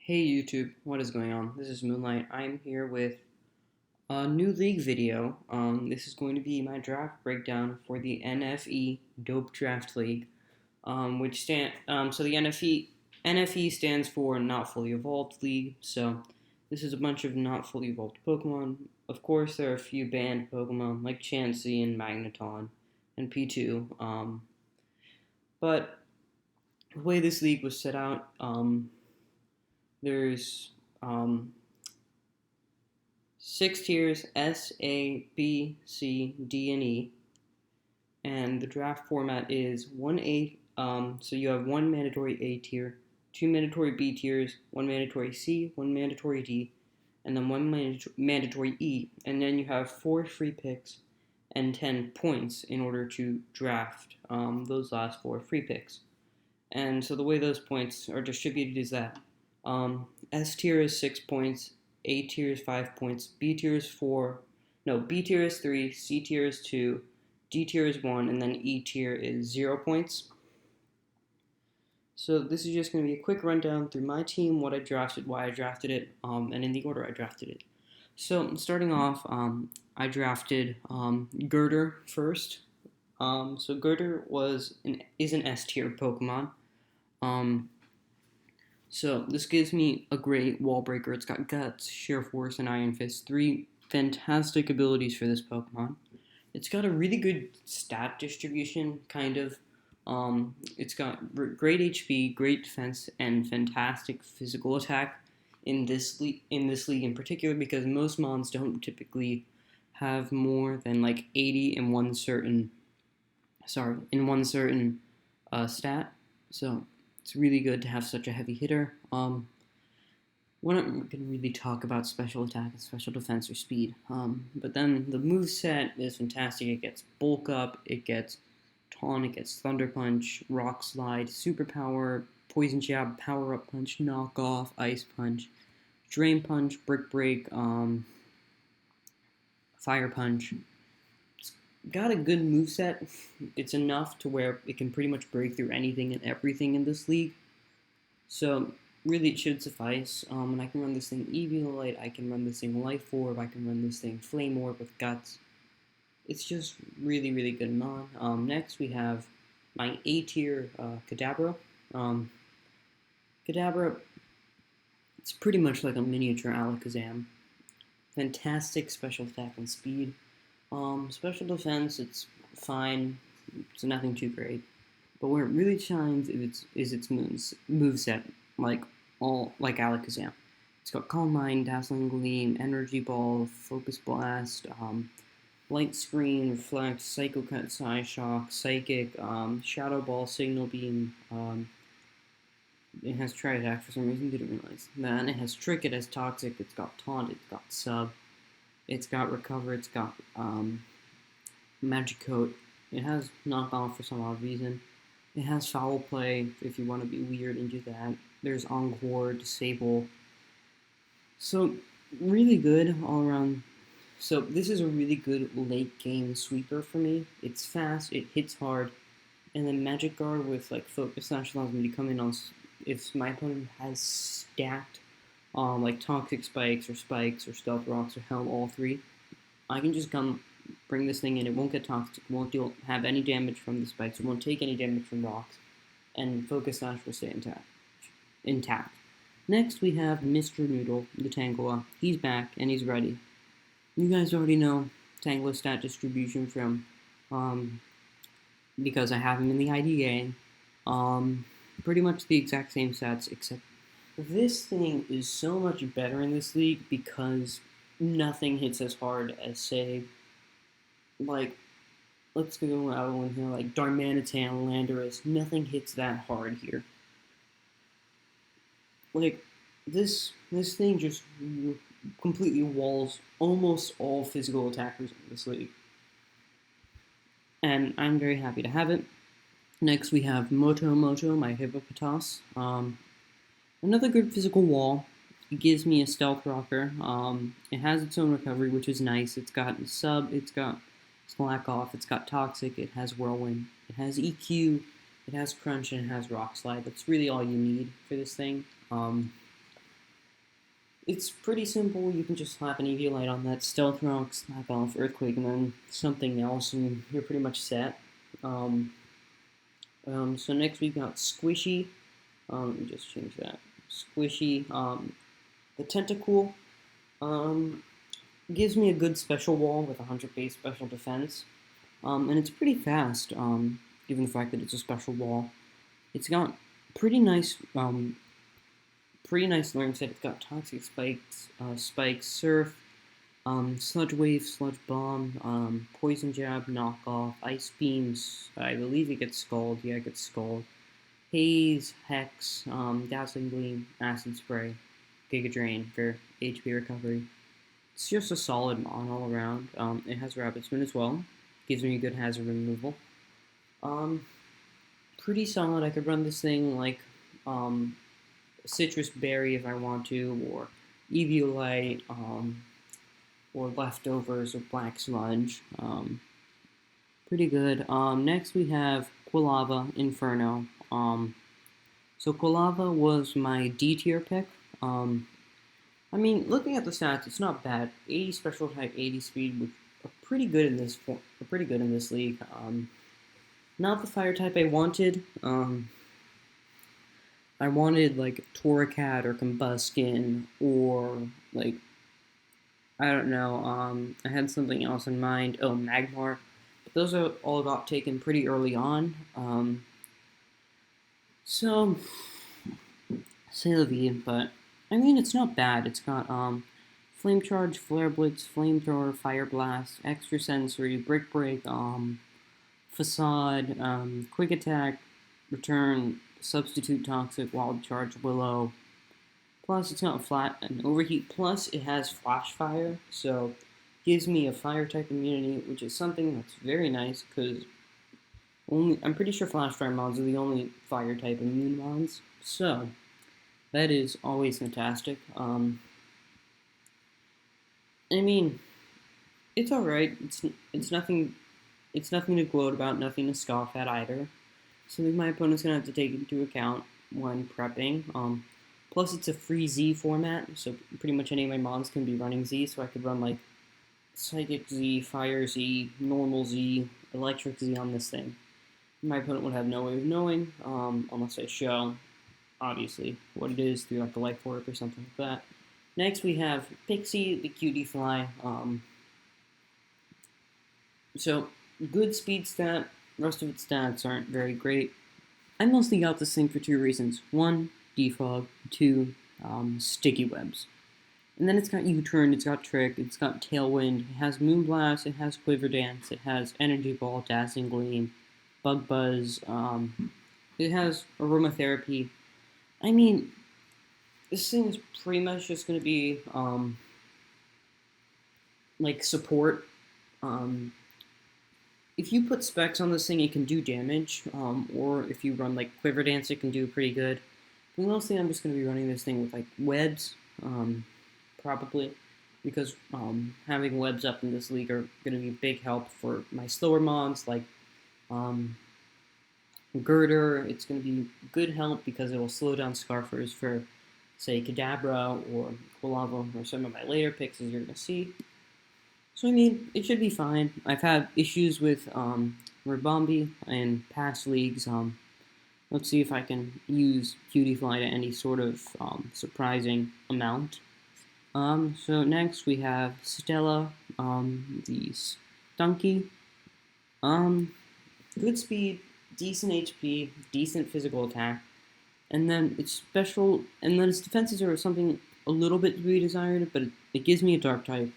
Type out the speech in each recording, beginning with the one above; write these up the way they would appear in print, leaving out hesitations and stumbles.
Hey YouTube, what is going on? This is Moonlight. I'm here with a new league video. This is going to be my draft breakdown for the NFE Dope Draft League, so the NFE stands for Not Fully Evolved League. So this is a bunch of not fully evolved Pokemon. Of course, there are a few banned Pokemon like Chansey and Magneton and P2. But the way this league was set out, there's 6 tiers: S, A, B, C, D, and E. And the draft format is 1A. So you have one mandatory A tier, two mandatory B tiers, one mandatory C, one mandatory D, and then one mandatory E. And then you have 4 free picks and 10 points in order to draft those last 4 free picks. And so the way those points are distributed is that S tier is 6 points, A tier is 5 points, B tier is 4, no, B tier is 3, C tier is 2, D tier is 1, and then E tier is 0 points. So this is just going to be a quick rundown through my team, what I drafted, why I drafted it, and in the order I drafted it. So starting off, I drafted Girder first. So Girder is an S tier Pokemon. So this gives me a great wall breaker. It's got Guts, Sheer Force, and Iron Fist. 3 fantastic abilities for this Pokemon. It's got a really good stat distribution, kind of. It's got great HP, great defense, and fantastic physical attack in this league in particular, because most mons don't typically have more than like 80 in one certain stat. So it's really good to have such a heavy hitter. We're not going to really talk about special attack and special defense or speed. But then the moveset is fantastic. It gets Bulk Up, it gets Taunt, it gets Thunder Punch, Rock Slide, Superpower, Poison Jab, Power Up Punch, Knock Off, Ice Punch, Drain Punch, Brick Break, Fire Punch. It's got a good moveset. It's enough to where it can pretty much break through anything and everything in this league. So really, it should suffice. And I can run this thing Eviolite, I can run this thing Life Orb, I can run this thing Flame Orb with Guts. It's just really, really good mon. Next, we have my A tier Kadabra. Kadabra, it's pretty much like a miniature Alakazam. Fantastic special attack and speed. Special defense, it's fine. It's nothing too great. But where it really shines is its moveset, like Alakazam. It's got Calm Mind, Dazzling Gleam, Energy Ball, Focus Blast, Light Screen, Reflect, Psycho Cut, Psyshock, Psychic, Shadow Ball, Signal Beam. It has Tri Attack for some reason, didn't realize. Then it has Trick, it has Toxic, it's got Taunt, it's got Sub, it's got Recover, it's got Magic Coat. It has Knock Off for some odd reason. It has Foul Play if you want to be weird and do that. There's Encore, Disable. So really good all around. So this is a really good late game sweeper for me. It's fast, it hits hard, and then Magic Guard with like Focus Slash allows me to come in on if my opponent has stacked like Toxic Spikes or Stealth Rocks or Helm, all 3. I can just come bring this thing in. It won't get toxic, it won't have any damage from the spikes, it won't take any damage from rocks, and Focus Slash will stay intact. Next, we have Mr. Noodle, the Tangela. He's back, and he's ready. You guys already know Tangela's stat distribution from, because I have him in the IDA. Pretty much the exact same stats, except this thing is so much better in this league because nothing hits as hard as, say, like, let's go out one here, like Darmanitan, Landorus. Nothing hits that hard here. Like, this thing just completely walls almost all physical attackers in this league. And I'm very happy to have it. Next, we have Moto, my Hippopotas. Another good physical wall. It gives me a Stealth Rocker. It has its own recovery, which is nice. It's got Sub, it's got Slack Off, it's got Toxic, it has Whirlwind, it has EQ, it has Crunch, and it has Rock Slide. That's really all you need for this thing. It's pretty simple. You can just slap an EV light on that stealth rock, snap off Earthquake, and then something else, and you're pretty much set. Um, so next we got Squishy. Let me just change that. Squishy. The Tentacool. Um, gives me a good special wall with 100 base special defense. And it's pretty fast, given the fact that it's a special wall. It's got pretty nice, pretty nice learning set. It's got Toxic Spikes, Surf, Sludge Wave, Sludge Bomb, Poison Jab, Knockoff, Ice Beams. I believe it gets Scald. Yeah, it gets Scald. Haze, Hex, Dazzling Gleam, Acid Spray, Giga Drain for HP recovery. It's just a solid mon all around. It has Rapid Spin as well. Gives me a good hazard removal. Um, pretty solid. I could run this thing like Citrus Berry if I want to, or Eviolite, or Leftovers, or Black Sludge. Pretty good. Next we have Quilava Inferno. So Quilava was my D tier pick. I mean, looking at the stats, it's not bad. 80 special type, 80 speed, which are pretty good in this league. Not the fire type I wanted. I wanted like Torracat or Combuskin or like I don't know. I had something else in mind. Oh, Magmar. But those are all got taken pretty early on. So say la vie, but I mean it's not bad. It's got Flame Charge, Flare Blitz, Flamethrower, Fire Blast, Extra Sensory, Brick Break, Facade, Quick Attack, Return, Substitute Toxic, Wild Charge, Willow. Plus it's got Flat and Overheat. Plus it has Flash Fire, so gives me a Fire type immunity, which is something that's very nice because I'm pretty sure Flash Fire mods are the only Fire type immune mods. So that is always fantastic. I mean, it's all right. It's nothing. It's nothing to gloat about. Nothing to scoff at either. Something my opponent's gonna have to take into account when prepping. Plus, it's a free Z format, so pretty much any of my mons can be running Z. So I could run like Psychic Z, Fire Z, Normal Z, Electric Z on this thing. My opponent would have no way of knowing, unless I show, obviously, what it is through like the Life Orb or something like that. Next, we have Pixie, the Cutie Fly. So, good speed stat. Rest of its stats aren't very great. I mostly got this thing for two reasons. One, defog. Two, sticky webs. And then it's got U-Turn, it's got Trick, it's got Tailwind, it has Moonblast, it has Quiver Dance, it has Energy Ball, Dazzling Gleam, Bug Buzz, it has Aromatherapy. I mean, this thing is pretty much just going to be, like, support. If you put specs on this thing, it can do damage, or if you run, like, Quiver Dance, it can do pretty good. But mostly I'm just going to be running this thing with, like, webs, probably, because having webs up in this league are going to be a big help for my slower mons, like Girder. It's going to be good help because it will slow down Scarfers for, say, Kadabra or Quilava or some of my later picks, as you're going to see. So, I mean, it should be fine. I've had issues with Ribombee in past leagues. Let's see if I can use Cutie Fly to any sort of surprising amount. So next we have Stella, the Stunky. Good speed, decent HP, decent physical attack, and then its special, and then its defenses are something a little bit to be desired, but it gives me a Dark type,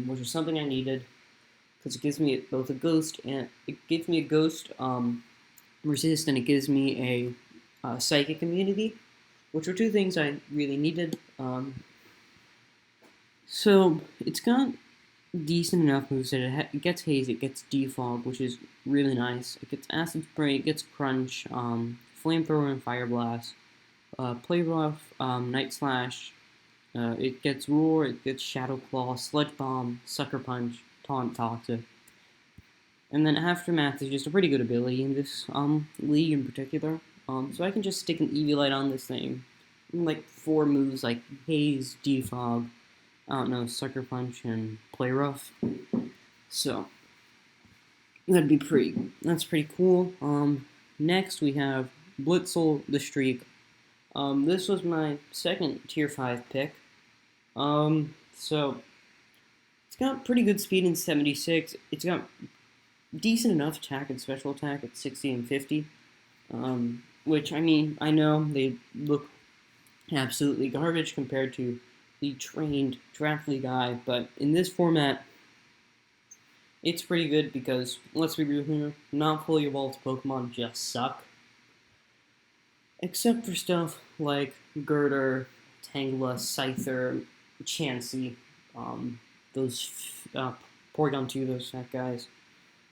which is something I needed, because it gives me both a Ghost and it gives me a Ghost resist, and it gives me a Psychic immunity, which were two things I really needed. So it's got decent enough moveset. It gets Haze, it gets Defog, which is really nice. It gets Acid Spray, it gets Crunch, Flamethrower and Fire Blast, Play Rough, Night Slash. It gets Roar, it gets Shadow Claw, Sludge Bomb, Sucker Punch, Taunt Toxic. And then Aftermath is just a pretty good ability in this league in particular. So I can just stick an Eviolite on this thing, like 4 moves like Haze, Defog, I don't know, Sucker Punch, and Play Rough. So that's pretty cool. Next we have Blitzel the Streak. This was my second tier 5 pick. So it's got pretty good speed in 76. It's got decent enough attack and special attack at 60 and 50. Which, I mean, I know they look absolutely garbage compared to the trained draft league guy, but in this format, it's pretty good because, let's be real here, not fully evolved Pokemon just suck. Except for stuff like Girder, Tangela, Scyther, Chansey, those Porygon 2, those fat guys.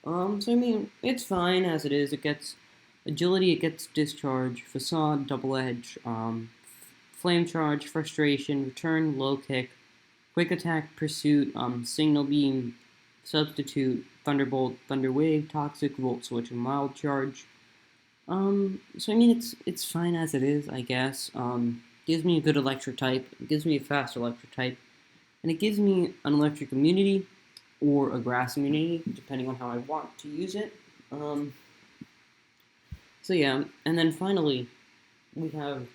So I mean, it's fine as it is. It gets agility, it gets discharge, facade, double edge, flame charge, frustration, return, low kick, quick attack, pursuit, signal beam, substitute, thunderbolt, thunder wave, toxic, volt switch, and wild charge. So I mean, it's fine as it is, I guess. Gives me a good electric type, it gives me a fast electric type, and it gives me an electric immunity or a grass immunity, depending on how I want to use it. So yeah, and then finally, we have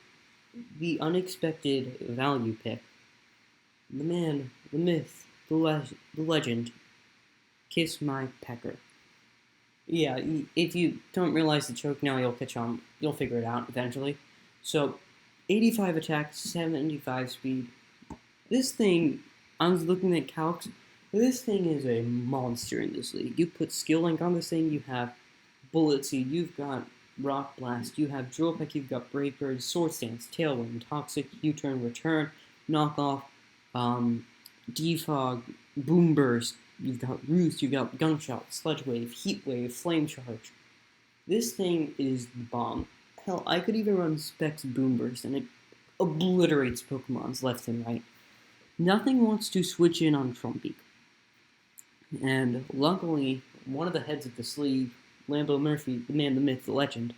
the unexpected value pick. The man, the myth, the legend, Kiss My Pecker. Yeah, if you don't realize the joke now, you'll figure it out eventually. So, 85 attack, 75 speed. This thing, I was looking at calcs, this thing is a monster in this league. You put Skill Link on this thing, you have Bullet Seed, you've got Rock Blast, you have Drill Peck, you've got Brave Bird, Sword Stance, Tailwind, Toxic, U-Turn, Return, Knockoff, Defog, Boom Burst, you've got Roost, you've got Gunshot, Sludge Wave, Heat Wave, Flame Charge. This thing is the bomb. Hell, I could even run Specs Boom Burst and it obliterates Pokemons left and right. Nothing wants to switch in on Trumbeak. And luckily, one of the heads of this league, Lambo Murphy, the man, the myth, the legend,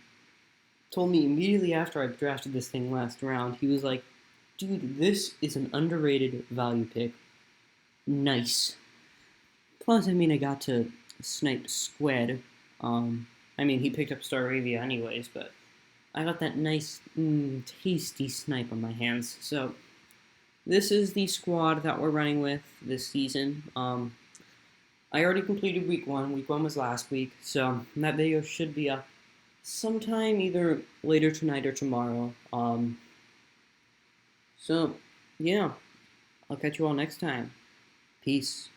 told me immediately after I drafted this thing last round, he was like, dude, this is an underrated value pick. Nice. Plus, I mean, I got to snipe Squid. I mean, he picked up Staravia anyways, but I got that nice, tasty snipe on my hands. So, this is the squad that we're running with this season. I already completed week 1. Week 1 was last week, so that video should be up sometime either later tonight or tomorrow. So, yeah, I'll catch you all next time. Peace.